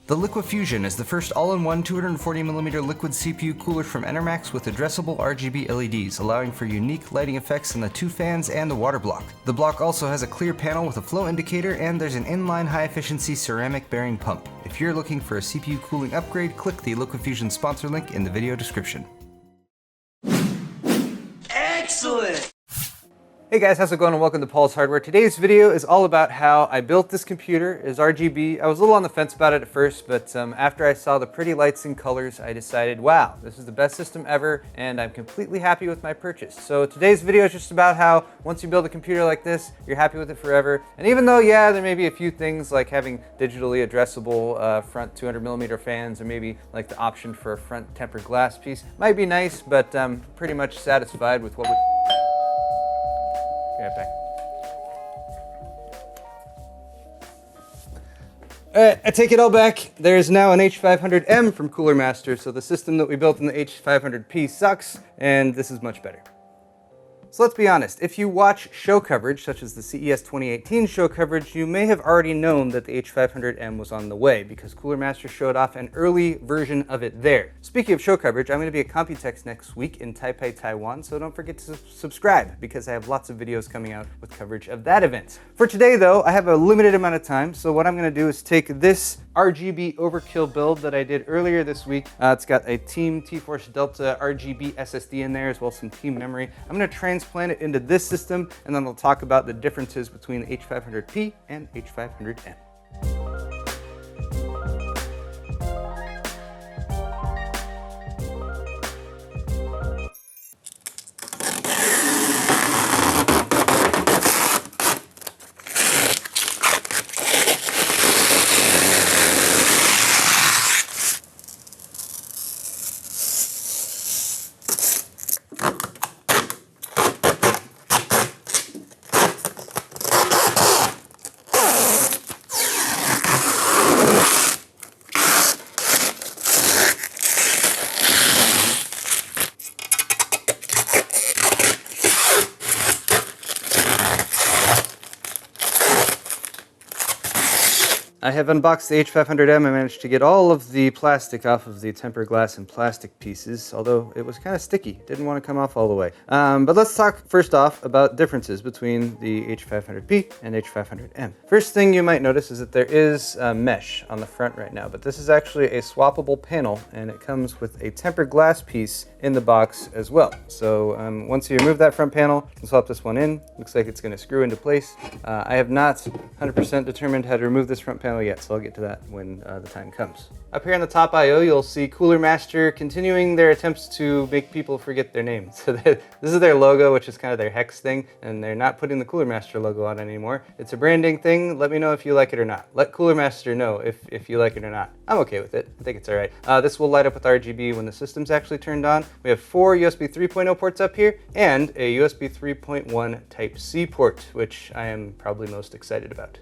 The LiquaFusion is the first all-in-one 240mm liquid CPU cooler from Enermax with addressable RGB LEDs, allowing for unique lighting effects in the two fans and the water block. The block also has a clear panel with a flow indicator, and there's an inline high-efficiency ceramic bearing pump. If you're looking for a CPU cooling upgrade, click the LiquaFusion sponsor link in the video description. Excellent! Hey guys, how's it going, and welcome to Paul's Hardware. Today's video is all about how I built this computer. It's RGB. I was a little on the fence about it at first, but after I saw the pretty lights and colors, I decided, wow, this is the best system ever, and I'm completely happy with my purchase. So today's video is just about how once you build a computer like this, you're happy with it forever. And even though, yeah, there may be a few things like having digitally addressable front 200mm fans, or maybe like the option for a front tempered glass piece, might be nice, but I'm pretty much satisfied with what we... Right back. Alright, I take it all back. There's now an H500M from Cooler Master, so the system that we built in the H500P sucks, and this is much better. So let's be honest, if you watch show coverage, such as the CES 2018 show coverage, you may have already known that the H500M was on the way, because Cooler Master showed off an early version of it there. Speaking of show coverage, I'm going to be at Computex next week in Taipei, Taiwan, so don't forget to subscribe, because I have lots of videos coming out with coverage of that event. For today though, I have a limited amount of time, so what I'm going to do is take this RGB overkill build that I did earlier this week. It's got a Team T-Force Delta RGB SSD in there, as well as some Team memory. I'm going to transplant it into this system, and then I'll talk about the differences between the H500P and H500M. I have unboxed the H500M. I managed to get all of the plastic off of the tempered glass and plastic pieces, although it was kind of sticky. Didn't want to come off all the way. But let's talk first off about differences between the H500P and H500M. First thing you might notice is that there is mesh on the front right now, but this is actually a swappable panel, and it comes with a tempered glass piece in the box as well. So once you remove that front panel, you can swap this one in. Looks like it's going to screw into place. I have not 100% determined how to remove this front panel yet, so I'll get to that when the time comes. Up here on the top I/O, you'll see Cooler Master continuing their attempts to make people forget their names. So this is their logo, which is kind of their hex thing, and they're not putting the Cooler Master logo on anymore. It's a branding thing. Let me know if you like it or not. Let Cooler Master know if you like it or not. I'm okay with it. I think it's all right. This will light up with RGB when the system's actually turned on. We have 4 USB 3.0 ports up here, and a USB 3.1 Type-C port, which I am probably most excited about.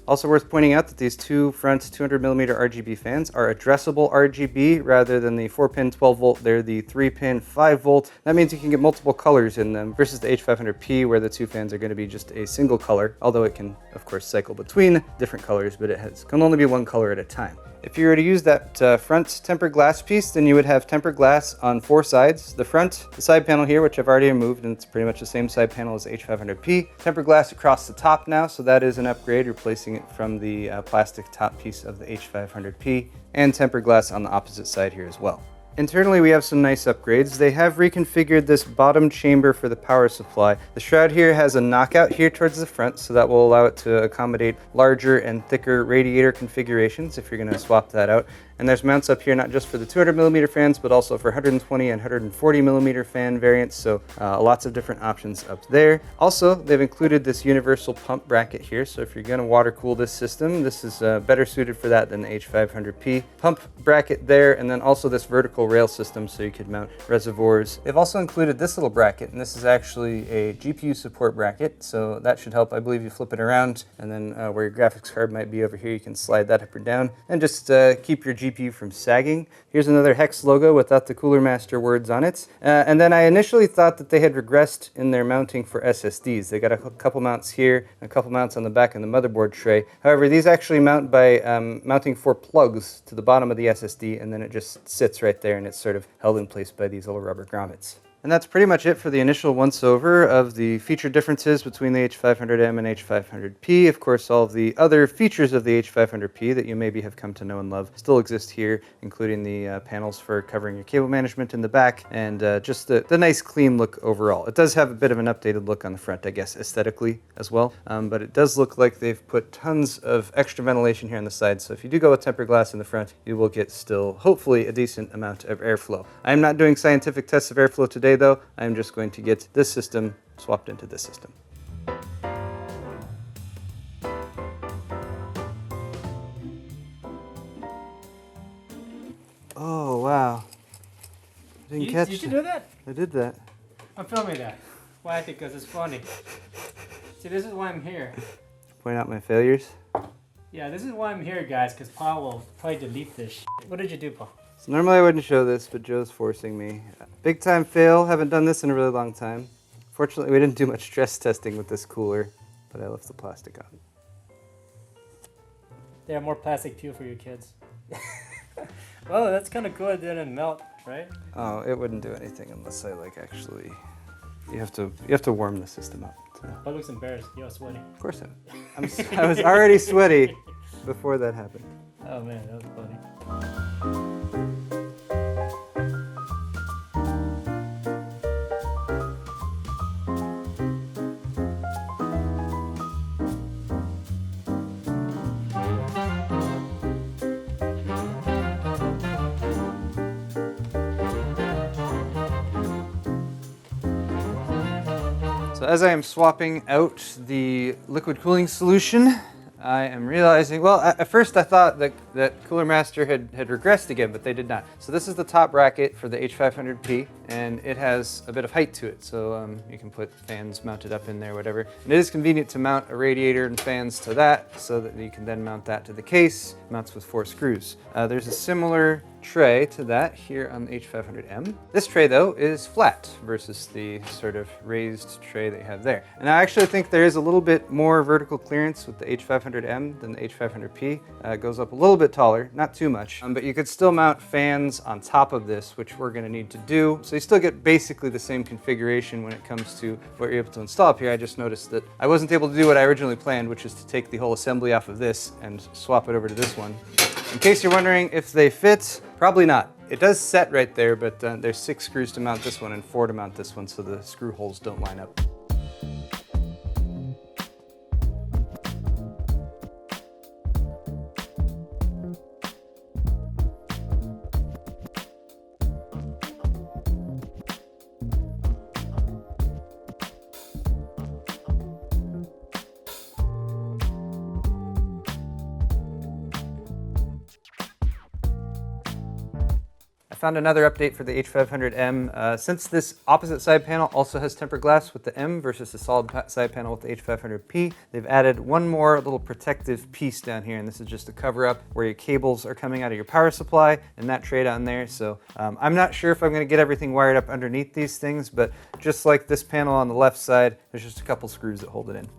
Also worth pointing out that these two front 200mm RGB fans are addressable RGB rather than the 4-pin 12-volt. They're the 3-pin 5-volt. That means you can get multiple colors in them versus the H500P, where the two fans are going to be just a single color, although it can, of course, cycle between different colors, but it can only be one color at a time. If you were to use that front tempered glass piece, then you would have tempered glass on 4 sides. The front, the side panel here, which I've already removed, and it's pretty much the same side panel as the H500P. Tempered glass across the top now, so that is an upgrade, replacing it from the plastic top piece of the H500P, and tempered glass on the opposite side here as well. Internally, we have some nice upgrades. They have reconfigured this bottom chamber for the power supply. The shroud here has a knockout here towards the front, so that will allow it to accommodate larger and thicker radiator configurations if you're going to swap that out. And there's mounts up here not just for the 200mm fans, but also for 120 and 140mm fan variants, so lots of different options up there. Also, they've included this universal pump bracket here, so if you're going to water cool this system, this is better suited for that than the H500P. Pump bracket there, and then also this vertical rail system so you could mount reservoirs. They've also included this little bracket, and this is actually a GPU support bracket, so that should help. I believe you flip it around, and then where your graphics card might be over here, you can slide that up or down, and just keep your GPU GPU from sagging. Here's another hex logo without the Cooler Master words on it. And then I initially thought that they had regressed in their mounting for SSDs. They got a couple mounts here and a couple mounts on the back of the motherboard tray. However, these actually mount by mounting 4 plugs to the bottom of the SSD, and then it just sits right there and it's sort of held in place by these little rubber grommets. And that's pretty much it for the initial once-over of the feature differences between the H500M and H500P. Of course, all of the other features of the H500P that you maybe have come to know and love still exist here, including the panels for covering your cable management in the back, and just the nice clean look overall. It does have a bit of an updated look on the front, I guess, aesthetically as well, but it does look like they've put tons of extra ventilation here on the side, so if you do go with tempered glass in the front, you will get still, hopefully, a decent amount of airflow. I am not doing scientific tests of airflow today, though. I'm just going to get this system swapped into this system. Oh, wow. I didn't catch Did you do that? I did that. I'm filming that. Why? Because it's funny. See, this is why I'm here. Point out my failures. Yeah, this is why I'm here, guys, because Paul will probably delete this shit. What did you do, Paul? So normally I wouldn't show this, but Joe's forcing me. Big time fail. Haven't done this in a really long time. Fortunately, we didn't do much stress testing with this cooler, but I left the plastic on. They have more plastic too for your kids. Well, that's kind of cool. It didn't melt, right? Oh, it wouldn't do anything unless I actually. You have to warm the system up. Paul looks embarrassed. You're sweating. Of course I was already sweaty before that happened. Oh man, that was funny. So as I am swapping out the liquid cooling solution, I am realizing, well, at first I thought that Cooler Master had regressed again, but they did not. So this is the top bracket for the H500P, and it has a bit of height to it, so you can put fans mounted up in there, whatever. And it is convenient to mount a radiator and fans to that, so that you can then mount that to the case. It mounts with 4 screws. There's a similar tray to that here on the H500M. This tray though is flat versus the sort of raised tray that you have there. And I actually think there is a little bit more vertical clearance with the H500M than the H500P. It goes up a little bit taller, not too much, but you could still mount fans on top of this, which we're going to need to do. So you still get basically the same configuration when it comes to what you're able to install up here. I just noticed that I wasn't able to do what I originally planned, which is to take the whole assembly off of this and swap it over to this one. In case you're wondering if they fit, probably not. It does set right there, but there's 6 screws to mount this one and 4 to mount this one, so the screw holes don't line up. Found another update for the H500M. Since this opposite side panel also has tempered glass with the M versus the solid side panel with the H500P, they've added one more little protective piece down here, and this is just a cover up where your cables are coming out of your power supply and that tray down there. So I'm not sure if I'm going to get everything wired up underneath these things, but just like this panel on the left side, there's just a couple screws that hold it in.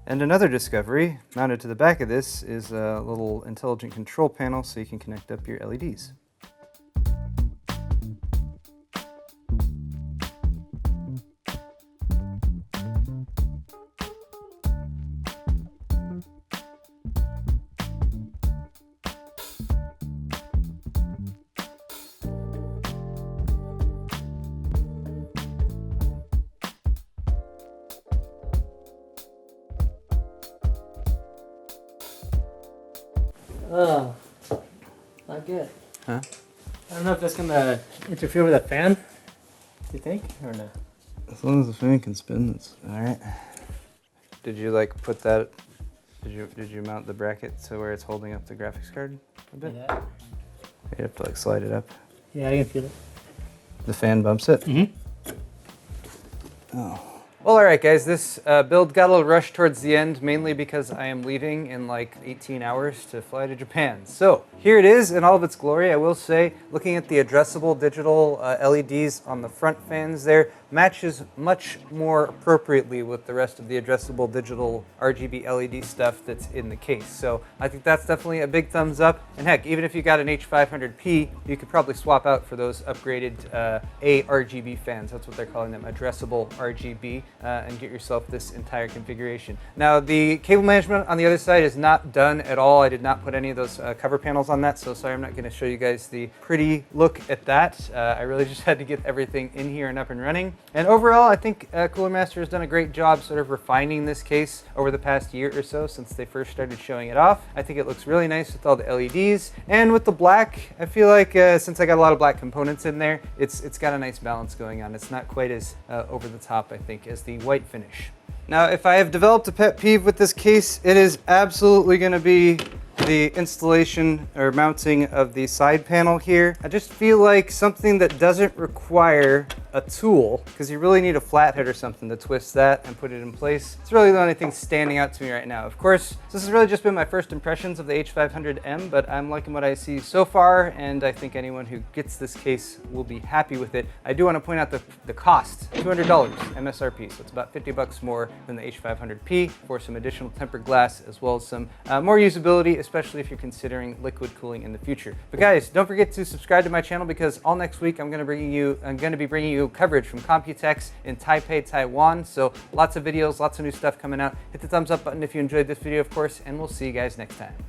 And another discovery mounted to the back of this is a little intelligent control panel so you can connect up your LEDs. Oh, not good. Huh? I don't know if that's gonna interfere with the fan. Do you think, or no? As long as the fan can spin, that's all right. Did you put that? Did you mount the bracket to where it's holding up the graphics card a bit? Yeah. You have to slide it up. Yeah, I can feel it. The fan bumps it. Mm-hmm. Oh, Well, alright guys, this build got a little rushed towards the end, mainly because I am leaving in like 18 hours to fly to Japan. So, here it is in all of its glory. I will say, looking at the addressable digital LEDs on the front fans there, matches much more appropriately with the rest of the addressable digital RGB LED stuff that's in the case. So, I think that's definitely a big thumbs up. And heck, even if you got an H500P, you could probably swap out for those upgraded ARGB fans. That's what they're calling them, addressable RGB. And get yourself this entire configuration. Now the cable management on the other side is not done at all. I did not put any of those cover panels on that, so sorry I'm not going to show you guys the pretty look at that. I really just had to get everything in here and up and running. And overall, I think Cooler Master has done a great job sort of refining this case over the past year or so since they first started showing it off. I think it looks really nice with all the LEDs. And with the black, I feel like since I got a lot of black components in there, it's got a nice balance going on. It's not quite as over the top, I think, as the white finish. Now, if I have developed a pet peeve with this case, it is absolutely going to be the installation or mounting of the side panel here. I just feel like something that doesn't require a tool, because you really need a flathead or something to twist that and put it in place. It's really the only thing standing out to me right now. Of course, this has really just been my first impressions of the H500M, but I'm liking what I see so far, and I think anyone who gets this case will be happy with it. I do want to point out the cost, $200 MSRP, so it's about 50 bucks more than the H500P for some additional tempered glass, as well as some more usability, especially if you're considering liquid cooling in the future. But guys, don't forget to subscribe to my channel, because all next week I'm going to be bringing you coverage from Computex in Taipei, Taiwan. So lots of videos, lots of new stuff coming out. Hit the thumbs up button if you enjoyed this video, of course, and we'll see you guys next time.